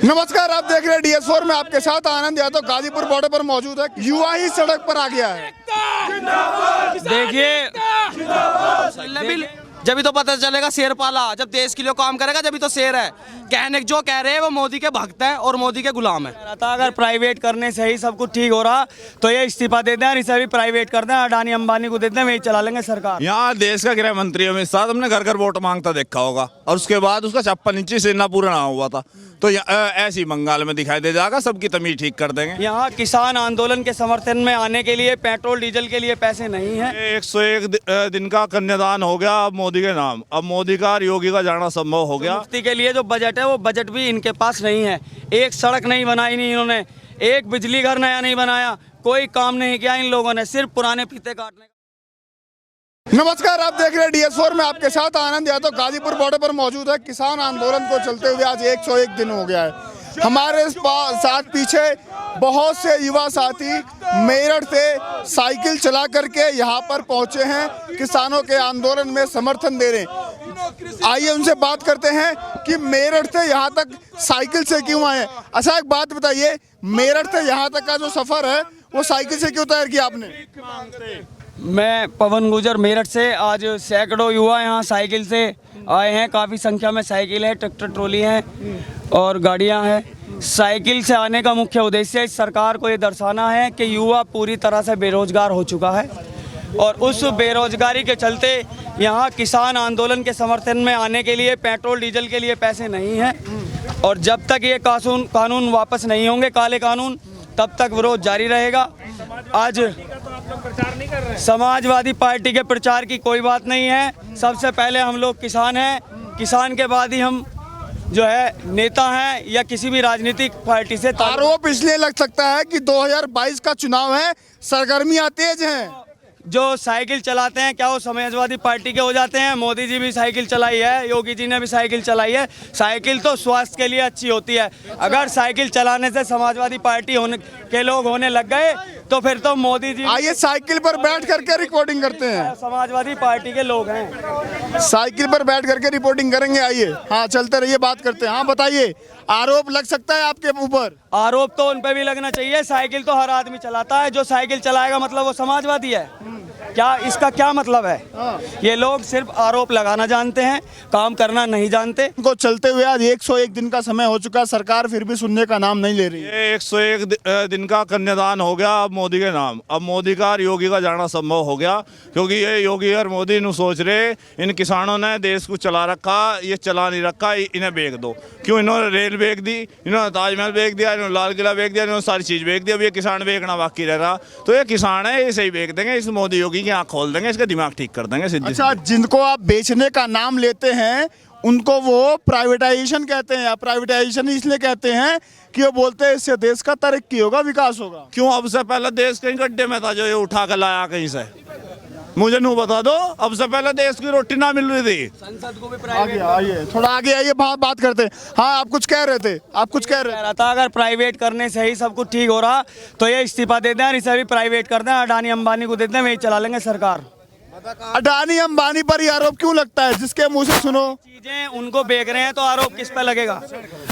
नमस्कार, आप देख रहे हैं DS4 में आपके साथ आनंद यादव गाजीपुर बॉर्डर पर मौजूद है। युवा ही सड़क पर आ गया है। देखिए जब तो पता चलेगा शेर पाला, जब देश के लिए काम करेगा जब तो शेर है। कहने जो कह रहे हैं वो मोदी के भक्त हैं और मोदी के गुलाम है। अगर प्राइवेट करने से ही सब कुछ ठीक हो रहा तो ये इस्तीफा दे दें, इसे भी प्राइवेट कर दें, अडानी अंबानी को दे दें, वही चला लेंगे सरकार। यहाँ देश का गृह मंत्री अमित शाह हमने घर घर वोट मांगता देखा होगा और उसके बाद उसका 56 इंची सेना पूरा ना हुआ था। तो ऐसी बंगाल में दिखाई दे जाएगा, सबकी तमीज ठीक कर देंगे। यहाँ किसान आंदोलन के समर्थन में आने के लिए पेट्रोल डीजल के लिए पैसे नहीं है। 101 दिन का कन्यादान हो गया अब मोदी के नाम, अब मोदी का और योगी का जाना संभव हो गया। मुफ्ती के लिए जो बजट है वो बजट भी इनके पास नहीं है। एक सड़क नहीं बनाई नहीं इन्होंने, एक बिजली घर नया नहीं बनाया, कोई काम नहीं किया इन लोगों ने, सिर्फ पुराने फीते काटने। नमस्कार, आप देख रहे हैं DS4 में आपके साथ आनंद यादव गाजीपुर बॉर्डर पर मौजूद है। किसान आंदोलन को चलते हुए आज 101 दिन हो गया है। हमारे साथ पीछे बहुत से युवा साथी मेरठ से साइकिल चला करके यहाँ पर पहुँचे हैं, किसानों के आंदोलन में समर्थन दे रहे हैं। आइए उनसे बात करते हैं कि मेरठ से यहाँ तक साइकिल से क्यों आए। अच्छा, एक बात बताइए, मेरठ से यहाँ तक का जो सफर है वो साइकिल से क्यों तय किया आपने? मैं पवन गुजर मेरठ से। आज सैकड़ों युवा यहाँ साइकिल से आए हैं, काफ़ी संख्या में साइकिल है, ट्रैक्टर ट्रॉली हैं और गाड़ियाँ हैं। साइकिल से आने का मुख्य उद्देश्य इस सरकार को ये दर्शाना है कि युवा पूरी तरह से बेरोजगार हो चुका है और उस बेरोजगारी के चलते यहाँ किसान आंदोलन के समर्थन में आने के लिए पेट्रोल डीजल के लिए पैसे नहीं हैं और जब तक ये कानून वापस नहीं होंगे, काले कानून, तब तक विरोध जारी रहेगा। आज समाजवादी पार्टी के प्रचार की कोई बात नहीं है। सबसे पहले हम लोग किसान हैं, किसान के बाद ही हम जो है नेता हैं या किसी भी राजनीतिक पार्टी से। आरोप इसलिए लग सकता है कि 2022 का चुनाव है, सरगर्मियां तेज हैं। जो साइकिल चलाते हैं क्या वो समाजवादी पार्टी के हो जाते हैं? मोदी जी भी साइकिल चलाई है, योगी जी ने भी साइकिल चलाई है। साइकिल तो स्वास्थ्य के लिए अच्छी होती है। अगर साइकिल चलाने से समाजवादी पार्टी के लोग होने लग गए तो फिर तो मोदी जी। आइए साइकिल पर बैठ करके रिकॉर्डिंग करते हैं। समाजवादी पार्टी के लोग हैं, साइकिल पर बैठ करके रिपोर्टिंग करेंगे। आइए, हाँ चलते रहिए, बात करते हैं। हाँ बताइए, आरोप लग सकता है आपके ऊपर? आरोप तो उन पे भी लगना चाहिए। साइकिल तो हर आदमी चलाता है, जो साइकिल चलाएगा मतलब वो समाजवादी है क्या? इसका क्या मतलब है? ये लोग सिर्फ आरोप लगाना जानते हैं, काम करना नहीं जानते। को चलते हुए आज 101 दिन का समय हो चुका, सरकार फिर भी सुनने का नाम नहीं ले रही है। 101 दिन का कन्यादान हो गया अब मोदी के नाम, अब मोदी का और योगी का जाना संभव हो गया। क्योंकि ये योगी और मोदी नु सोच रहे इन किसानों ने देश को चला रखा, ये चला नहीं रखा, इन्हें बेच दो। क्यों? इन्होंने रेल बेच दी, इन्होंने ताजमहल बेच दिया, इन्होंने लाल किला बेच दिया, इन्होंने सारी चीज़ बेच दी। अब ये किसान बेचना बाकी रह रहा। तो ये किसान है, ये सही बेच देंगे, इस मोदी योगी की आँख खोल देंगे, इसका दिमाग ठीक कर देंगे सीधे। अच्छा, जिनको आप बेचने का नाम लेते हैं उनको वो प्राइवेटाइजेशन कहते हैं। प्राइवेटाइजेशन इसलिए कहते हैं कि वो बोलते हैं इससे देश का तरक्की होगा, विकास होगा। क्यों? अब से पहले देश कहीं गड्ढे में था जो ये उठा कर लाया कहीं से, मुझे नहीं बता दो। अब से पहले देश की रोटी ना मिल रही थी। संसद को भी आइए थोड़ा आगे आइए, बात करते हैं। हाँ, आप कुछ कह रहे थे, आप कुछ कह रहे था। अगर प्राइवेट करने से ही सब कुछ ठीक हो रहा तो ये इस्तीफा दे दें, इसे भी प्राइवेट कर दें, अडानी अंबानी को दे दें, वही चला लेंगे सरकार। अडानी अंबानी पर ही आरोप क्यों लगता है? जिसके मुंह से सुनो चीजें उनको बेच रहे हैं तो आरोप किस पे लगेगा?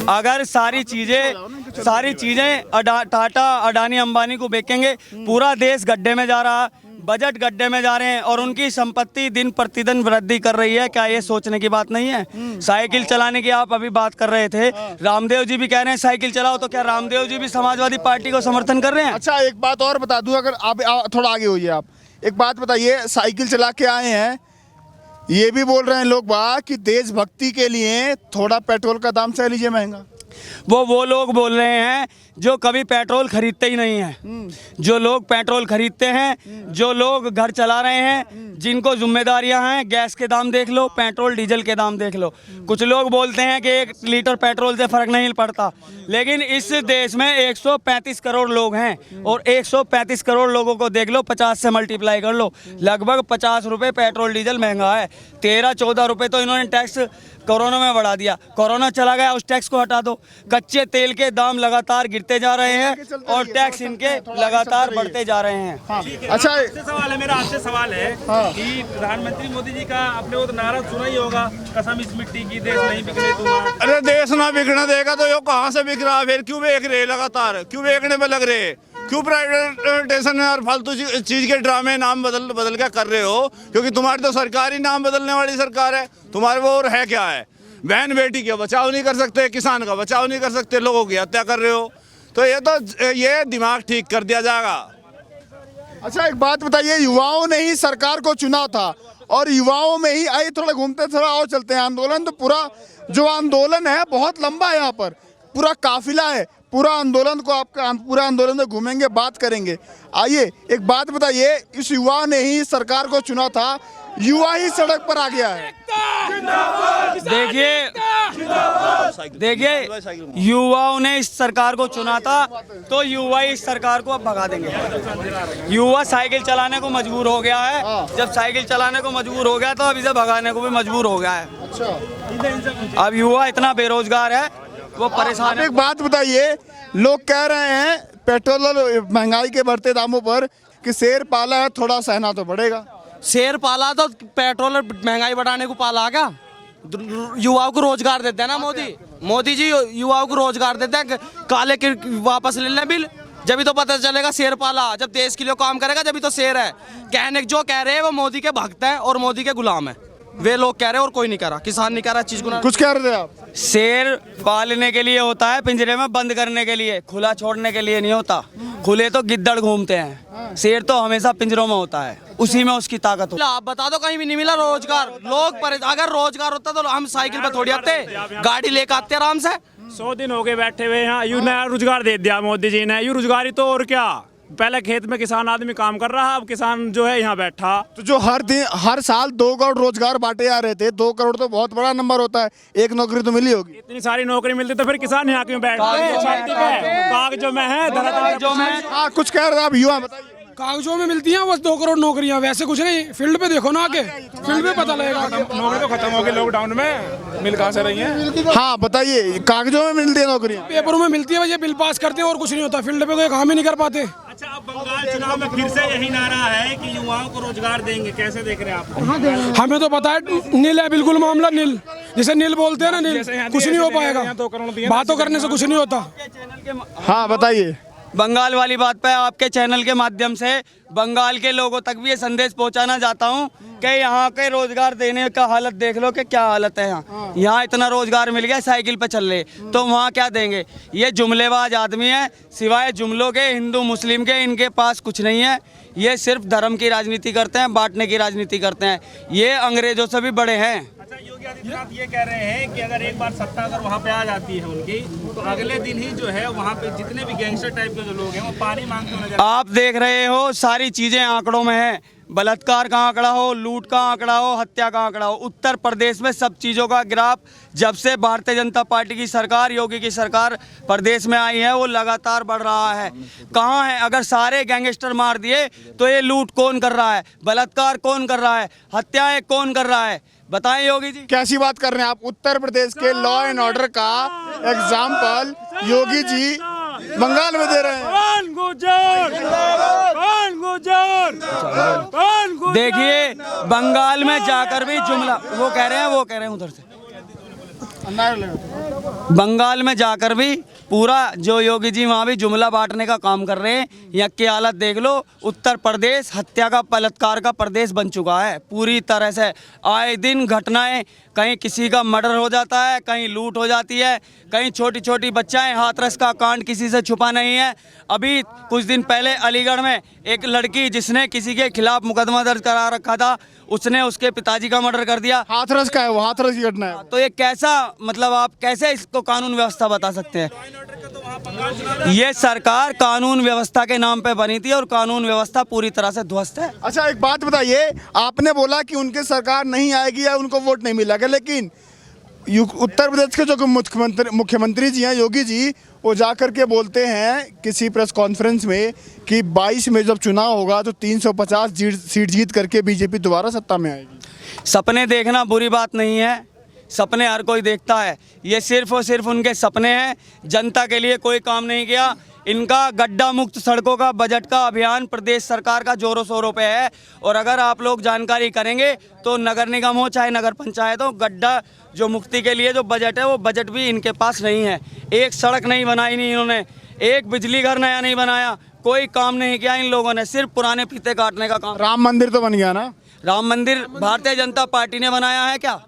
अगर सारी चीजें टाटा अडानी अंबानी को बेचेंगे, पूरा देश गड्ढे में जा रहा, बजट गड्ढे में जा रहे हैं और उनकी संपत्ति दिन प्रतिदिन वृद्धि कर रही है। क्या ये सोचने की बात नहीं है? साइकिल चलाने की आप अभी बात कर रहे थे, रामदेव जी भी कह रहे हैं साइकिल चलाओ, तो क्या रामदेव जी भी समाजवादी पार्टी को समर्थन कर रहे हैं? अच्छा, एक बात और बता दूं, अगर आप थोड़ा आगे होइए। आप एक बात बताइए, साइकिल चला के आए हैं, ये भी बोल रहे हैं लोग कि देशभक्ति के लिए थोड़ा पेट्रोल का दाम सह लीजिए महंगा। वो लोग बोल रहे हैं जो कभी पेट्रोल खरीदते ही नहीं हैं। जो लोग पेट्रोल खरीदते हैं, जो लोग घर चला रहे हैं, जिनको जिम्मेदारियां हैं, गैस के दाम देख लो, पेट्रोल डीजल के दाम देख लो। कुछ लोग बोलते हैं कि 1 लीटर पेट्रोल से फर्क नहीं पड़ता, लेकिन इस देश में 135 करोड़ लोग हैं और 135 करोड़ लोगों को देख लो, 50 से मल्टीप्लाई कर लो, लगभग 50 रुपये पेट्रोल डीजल महंगा है। 13-14 रुपये तो इन्होंने टैक्स कोरोना में बढ़ा दिया, कोरोना चला गया उस टैक्स को हटा दो। कच्चे तेल के दाम लगातार गिरते जा रहे हैं और टैक्स इनके लगातार बढ़ते जा रहे हैं। अच्छा सवाल है मेरा आपसे सवाल है कि प्रधानमंत्री मोदी जी का आपने वो तो नारा सुना ही होगा, कसम इस मिट्टी की, देश नहीं बिकने दूंगा। अरे देश ना बिकने देगा तो ये कहाँ से बिक रहा है? फिर क्यों बेच रहे लगातार? क्यों बेचने में लग रहे? क्यों प्राइवेटाइजेशन और फालतू चीज के ड्रामे नाम बदल के कर रहे हो? क्योंकि तुम्हारी तो सरकार ही नाम बदलने वाली सरकार है। तुम्हारे वो और है क्या है? बहन बेटी का बचाव नहीं कर सकते, किसान का बचाव नहीं कर सकते, लोगों की हत्या कर रहे हो। तो ये दिमाग ठीक कर दिया जाएगा। अच्छा एक बात बताइए, युवाओं ने ही सरकार को चुना था और युवाओं में ही आइए थोड़ा घूमते थोड़ा और चलते हैं। आंदोलन तो पूरा जो आंदोलन है बहुत लंबा है, यहाँ पर पूरा काफिला है। पूरा आंदोलन को आपका पूरा आंदोलन में घूमेंगे, बात करेंगे। आइए एक बात बताइए, इस युवा ने ही सरकार को चुना था, युवा ही सड़क पर आ गया है। देखिए युवाओं ने इस सरकार को चुना था तो युवा ही इस सरकार को अब भगा देंगे। युवा साइकिल चलाने को मजबूर हो गया है, जब साइकिल चलाने को मजबूर हो गया तो अब इसे भगाने को भी मजबूर हो गया है। अच्छा अब युवा इतना बेरोजगार है, वो परेशान है। एक बात बताइए, लोग कह रहे हैं पेट्रोल और महंगाई के बढ़ते दामों पर कि शेर पाला है, थोड़ा सहना तो पड़ेगा। शेर पाला तो पेट्रोल और महंगाई बढ़ाने को पाला क्या? युवाओं को रोजगार देते हैं ना मोदी जी युवाओं को रोजगार देते हैं। काले के वापस ले लें बिल, जब तो पता चलेगा शेर पाला। जब देश के लिए काम करेगा जब तो शेर है। कहने जो कह रहे हैं वो मोदी के भक्त हैं और मोदी के गुलाम है। वे लोग कह रहे हैं और कोई नहीं कह रहा, किसान नहीं कह रहा चीज को। कुछ कह रहे थे आप? शेर पालने के लिए होता है, पिंजरे में बंद करने के लिए, खुला छोड़ने के लिए नहीं होता। खुले तो गिद्दड़ घूमते हैं, शेर तो हमेशा पिंजरों में होता है, उसी में उसकी ताकत होती है। आप बता दो कहीं भी नहीं मिला रोजगार। लोग अगर रोजगार होता तो हम साइकिल पर थोड़ी आते, गाड़ी लेकर आते आराम से। 100 दिन हो गए बैठे हुए यहाँ, यू नया रोजगार दे दिया मोदी जी ने। यू रोजगारी तो और क्या, पहले खेत में किसान आदमी काम कर रहा है, अब किसान जो है यहाँ बैठा। तो जो हर साल 2 करोड़ रोजगार बांटे जा रहे थे, 2 करोड़ तो बहुत बड़ा नंबर होता है, एक नौकरी तो मिली होगी। इतनी सारी नौकरी मिलती तो फिर किसान यहाँ क्यों बैठते? कागजों में है, कागजों में। हाँ कुछ कह रहे थे आप, युवा बताइए। कागजों में मिलती हैं बस 2 करोड़ नौकरियां, वैसे कुछ नहीं। फील्ड पे देखो ना, आके फील्ड पे पता लगेगा। नौकरी तो खत्म हो गई लॉकडाउन में, मिल कहाँ से रही है? हाँ बताइए, कागजों में मिलती है नौकरियाँ? पेपरों में मिलती है, भैया बिल पास करते हैं और कुछ नहीं होता। फील्ड पे कोई काम ही नहीं कर पाते। अच्छा, अब बंगाल चुनाव में फिर से यही नारा है कि युवाओं को रोजगार देंगे, कैसे देख रहे हैं आप? हमें तो पता है नील है, बिल्कुल मामला नील। जैसे नील बोलते हैं ना, नील कुछ नहीं हो पाएगा, बातों करने से कुछ नहीं होता। हाँ बताइए। बंगाल वाली बात पे आपके चैनल के माध्यम से बंगाल के लोगों तक भी ये संदेश पहुंचाना चाहता हूं कि यहाँ के रोजगार देने का हालत देख लो कि क्या हालत है। यहाँ इतना रोजगार मिल गया, साइकिल पे चल रहे, तो वहाँ क्या देंगे? ये जुमलेबाज आदमी है, सिवाय जुमलों के, हिंदू मुस्लिम के इनके पास कुछ नहीं है। ये सिर्फ धर्म की राजनीति करते हैं, बांटने की राजनीति करते हैं। ये अंग्रेजों से भी बड़े हैं। अच्छा, योगी आदित्यनाथ ये कह रहे हैं कि अगर एक बार सत्ता अगर वहाँ पे आ जाती है उनकी, तो अगले दिन ही जो है वहाँ पे जितने भी गैंगस्टर टाइप के जो लोग हैं वो पानी मांगते नजर। आप देख रहे हो सारी चीजें आंकड़ों में है। बलात्कार का आंकड़ा हो, लूट का आंकड़ा हो, हत्या का आंकड़ा हो, उत्तर प्रदेश में सब चीज़ों का ग्राफ जब से भारतीय जनता पार्टी की सरकार, योगी की सरकार प्रदेश में आई है, वो लगातार बढ़ रहा है। कहाँ है? अगर सारे गैंगस्टर मार दिए तो ये लूट कौन कर रहा है, बलात्कार कौन कर रहा है, हत्याएं कौन कर रहा है? बताएं योगी जी। कैसी बात कर रहे हैं आप? उत्तर प्रदेश के लॉ एंड ऑर्डर का एग्जाम्पल योगी जी बंगाल में दे रहे हैं। देखिए बंगाल में जाकर भी जुमला वो कह रहे हैं उधर से, बंगाल में जाकर भी पूरा जो योगी जी वहाँ भी जुमला बांटने का काम कर रहे हैं। यहाँ की हालत देख लो। उत्तर प्रदेश हत्या का, बलात्कार का प्रदेश बन चुका है पूरी तरह से। आए दिन घटनाएं, कहीं किसी का मर्डर हो जाता है, कहीं लूट हो जाती है, कहीं छोटी छोटी बच्चाएं, हाथरस का कांड किसी से छुपा नहीं है। अभी कुछ दिन पहले अलीगढ़ में एक लड़की जिसने किसी के खिलाफ मुकदमा दर्ज करा रखा था, उसने उसके पिताजी का मर्डर कर दिया। हाथरस का है वो, हाथरस की घटना है। तो ये कैसा, मतलब आप कैसे इसको कानून व्यवस्था बता सकते हैं? ये सरकार कानून व्यवस्था के नाम पे बनी थी और कानून व्यवस्था पूरी तरह से ध्वस्त है। अच्छा एक बात बताइए, आपने बोला कि उनकी सरकार नहीं आएगी या उनको वोट नहीं मिलेगा, लेकिन उत्तर प्रदेश के जो मुख्यमंत्री जी हैं, योगी जी, वो जाकर के बोलते हैं किसी प्रेस कॉन्फ्रेंस में कि 22 में जब चुनाव होगा तो 350 सीट जीत करके बीजेपी दोबारा सत्ता में आएगी। सपने देखना बुरी बात नहीं है, सपने हर कोई देखता है, ये सिर्फ और सिर्फ उनके सपने हैं, जनता के लिए कोई काम नहीं किया। इनका गड्ढा मुक्त सड़कों का बजट का अभियान प्रदेश सरकार का जोरों शोरों पे है। और अगर आप लोग जानकारी करेंगे तो नगर निगम हो चाहे नगर पंचायत हो, गड्ढा जो मुक्ति के लिए जो बजट है वो बजट भी इनके पास नहीं है। एक सड़क नहीं बनाई नहीं इन्होंने, एक बिजली घर नया नहीं बनाया, कोई काम नहीं किया इन लोगों ने, सिर्फ पुराने फीते काटने का काम। राम मंदिर तो बन गया ना? राम मंदिर भारतीय जनता पार्टी ने बनाया है क्या?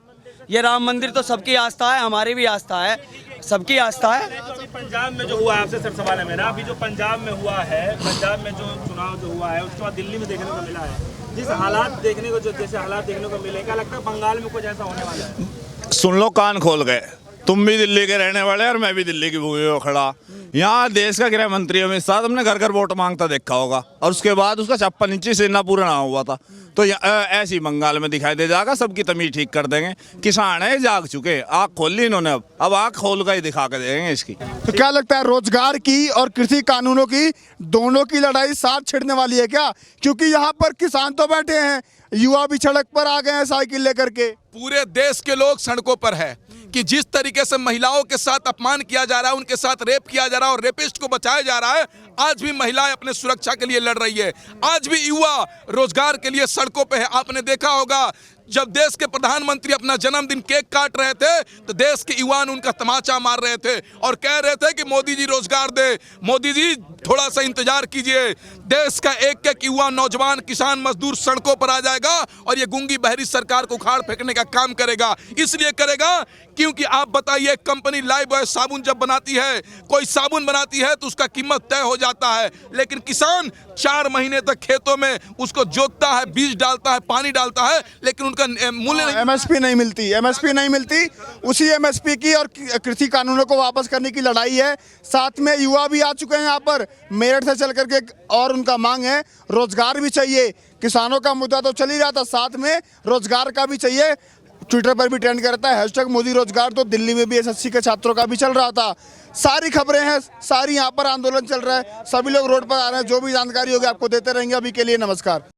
ये राम मंदिर तो सबकी आस्था है, हमारी भी आस्था है, सबकी आस्था है। अभी पंजाब में जो हुआ है, आपसे सर सवाल है मेरा, अभी जो पंजाब में हुआ है, पंजाब में जो चुनाव जो हुआ है उसके बाद दिल्ली में देखने को मिला है, जिस हालात देखने को, जो जैसे हालात देखने को मिले, क्या लगता है बंगाल में कुछ ऐसा होने वाला है? सुन लो, कान खोल गए, तुम भी दिल्ली के रहने वाले और मैं भी दिल्ली की भूमि में खड़ा। यहाँ देश का गृह मंत्री अमित शाह हमने घर घर वोट मांगता देखा होगा, और उसके बाद उसका 56 इंची सेना पूरा ना हुआ था। तो ऐसे ही बंगाल में दिखाई दे जाएगा, सबकी तमीज ठीक कर देंगे। किसान है जाग चुके, आँख खोल ली इन्होंने, अब आँख खोल कर ही दिखा के देंगे इसकी। तो क्या लगता है रोजगार की और कृषि कानूनों की दोनों की लड़ाई साथ छिड़ने वाली है क्या? क्योंकि यहाँ पर किसान तो बैठे हैं, युवा भी सड़क पर आ गए हैं साइकिल लेकर के। पूरे देश के लोग सड़कों पर है कि जिस तरीके से महिलाओं के साथ अपमान किया जा रहा है, उनके साथ रेप किया जा रहा है और रेपिस्ट को बचाया जा रहा है, आज भी महिलाएं अपने सुरक्षा के लिए लड़ रही है। आज भी युवा रोजगार के लिए सड़कों पे है। आपने देखा होगा जब देश के प्रधानमंत्री अपना जन्मदिन केक काट रहे थे तो देश के युवा ने उनका तमाचा मार रहे थे और कह रहे थे कि मोदी जी रोजगार दे, मोदी जी थोड़ा सा इंतजार कीजिए। देश का एक एक युवा, नौजवान, किसान, मजदूर सड़कों पर आ जाएगा और ये गूंगी बहरी सरकार को उखाड़ फेंकने का काम करेगा। इसलिए करेगा क्योंकि आप बताइए, कंपनी लाइफबॉय साबुन जब बनाती है, कोई साबुन बनाती है तो उसका कीमत तय हो जाता है, लेकिन किसान 4 महीने तक खेतों में उसको जोतता है, बीज डालता है, पानी डालता है, लेकिन उनका मूल्य एमएसपी नहीं मिलती, एमएसपी नहीं मिलती। उसी एमएसपी की और कृषि कानूनों को वापस करने की लड़ाई है। साथ में युवा भी आ चुके हैं यहाँ पर मेरठ से चल करके, और उनका मांग है रोजगार भी चाहिए। किसानों का मुद्दा तो चल ही रहा था, साथ में रोजगार का भी चाहिए। ट्विटर पर भी ट्रेंड करता है हैशटैग मोदी रोजगार, तो दिल्ली में भी एसएससी के छात्रों का भी चल रहा था। सारी खबरें हैं, सारी यहाँ पर आंदोलन चल रहा है, सभी लोग रोड पर आ रहे हैं। जो भी जानकारी होगी आपको देते रहेंगे। अभी के लिए नमस्कार।